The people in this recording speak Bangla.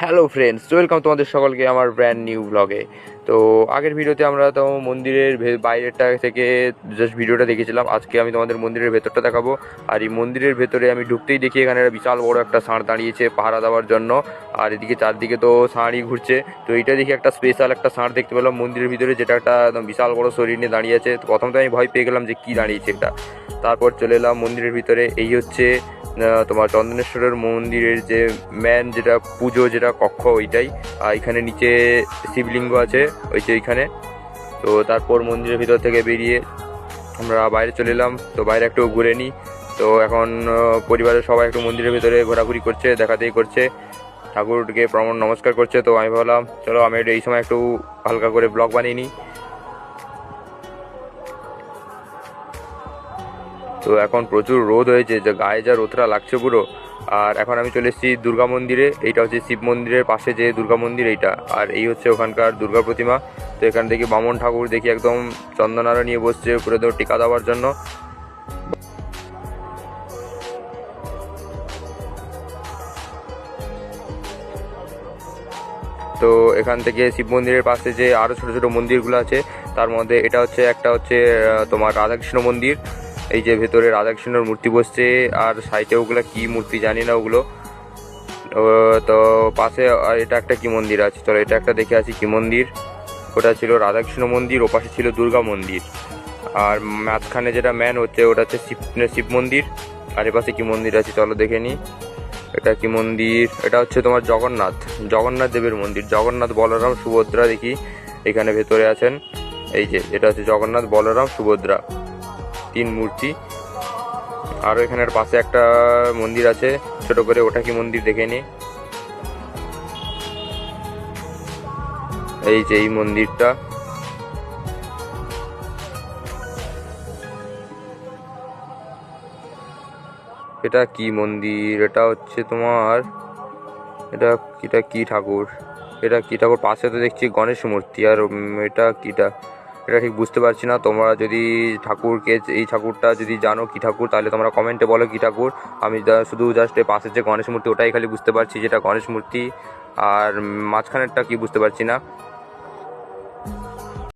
হ্যালো ফ্রেন্ডস, ওয়েলকাম তোমাদের সকলকে আমার ব্র্যান্ড নিউ ব্লগে। তো আগের ভিডিওতে আমরা তো মন্দিরের বাইরেটা থেকে জাস্ট ভিডিওটা দেখেছিলাম। আজকে আমি তোমাদের মন্দিরের ভেতরটা দেখাবো। আর এই মন্দিরের ভেতরে আমি ঢুকতেই দেখি এখানে একটা বিশাল বড় একটা ষাঁড় দাঁড়িয়েছে পাহারা দেওয়ার জন্য। আর এদিকে চারদিকে তো ষাঁড়ই ঘুরছে। তো এইটা দেখি একটা স্পেশাল একটা ষাঁড় দেখতে পেলাম মন্দিরের ভিতরে, যেটা একটা একদম বিশাল বড় শরীর নিয়ে দাঁড়িয়ে আছে। তো প্রথম তো আমি ভয় পেয়ে গেলাম যে কী দাঁড়িয়েছে এটা। তারপর চলে এলাম মন্দিরের ভিতরে। এই হচ্ছে তোমার চন্দনেশ্বরের মন্দিরের যে মেন যেটা পুজো যেটা কক্ষ, ওইটাই। আর এখানে নিচে শিবলিঙ্গ আছে ওই যে এইখানে। তো তারপর মন্দিরের ভিতর থেকে বেরিয়ে আমরা বাইরে চলে এলাম। তো বাইরে একটু ঘুরে নিই। তো এখন পরিবারের সবাই একটু মন্দিরের ভিতরে ঘোরাঘুরি করছে, দেখাদেখি করছে, ঠাকুরকে নমস্কার করছে। তো আমি ভাবলাম চলো আমি এই সময় একটু হালকা করে ব্লগ বানিয়ে নিই। তো এখন প্রচুর রোদ হয়েছে, যে গায়ে যা রোদটা লাগছে পুরো। আর এখন আমি চলে এসেছি দুর্গা মন্দিরে। এইটা হচ্ছে শিব মন্দিরের পাশে যে দুর্গা মন্দির এইটা। আর এই হচ্ছে ওখানকার দুর্গা প্রতিমা। তো এখান থেকে বামন ঠাকুর দেখি একদম চন্দনারা নিয়ে বসছে পুরো তো টিকা দেওয়ার জন্য। তো এখান থেকে শিব মন্দিরের পাশে যে আরও ছোটো ছোটো মন্দিরগুলো আছে, তার মধ্যে এটা হচ্ছে একটা হচ্ছে তোমার রাধাকৃষ্ণ মন্দির। এই যে ভেতরে রাধাকৃষ্ণর মূর্তি বসছে, আর সাইডে ওগুলো কী মূর্তি জানি না ওগুলো। তো পাশে আর এটা একটা কি মন্দির আছে, চলো এটা একটা দেখে আসি কি মন্দির। ওটা ছিল রাধাকৃষ্ণ মন্দির, ও পাশে ছিল দুর্গা মন্দির। আর মাঝখানে যেটা ম্যান হচ্ছে ওটা হচ্ছে শিব মন্দির। আর এপাশে কি মন্দির আছে চলো দেখে নিই। এটা কি মন্দির? এটা হচ্ছে তোমার জগন্নাথ দেবের মন্দির। জগন্নাথ, বলরাম, সুভদ্রা দেখি এখানে ভেতরে আছেন। এই যে এটা হচ্ছে জগন্নাথ, বলরাম, সুভদ্রা, তিন মূর্তি। আরও এখানের পাশে একটা মন্দির আছে ছোট করে, ওটা কি মন্দির দেখে নিই। এই যে এই মন্দিরটা। এটা কি মন্দির? এটা হচ্ছে তোমার এটা এটা কি ঠাকুর? এটা কি ঠাকুর? পাশে তো দেখছি গণেশ মূর্তি। আর এটা কিটা এটা ঠিক বুঝতে পারছি না। তোমরা যদি ঠাকুরকে এই ঠাকুরটা যদি জানো কি ঠাকুর, তাহলে তোমরা কমেন্টে বলো কি ঠাকুর। আমি শুধু জাস্ট এই পাশের যে গণেশ মূর্তি ওটাই খালি বুঝতে পারছি যেটা গণেশ মূর্তি। আর মাঝখানেরটা কি বুঝতে পারছি না।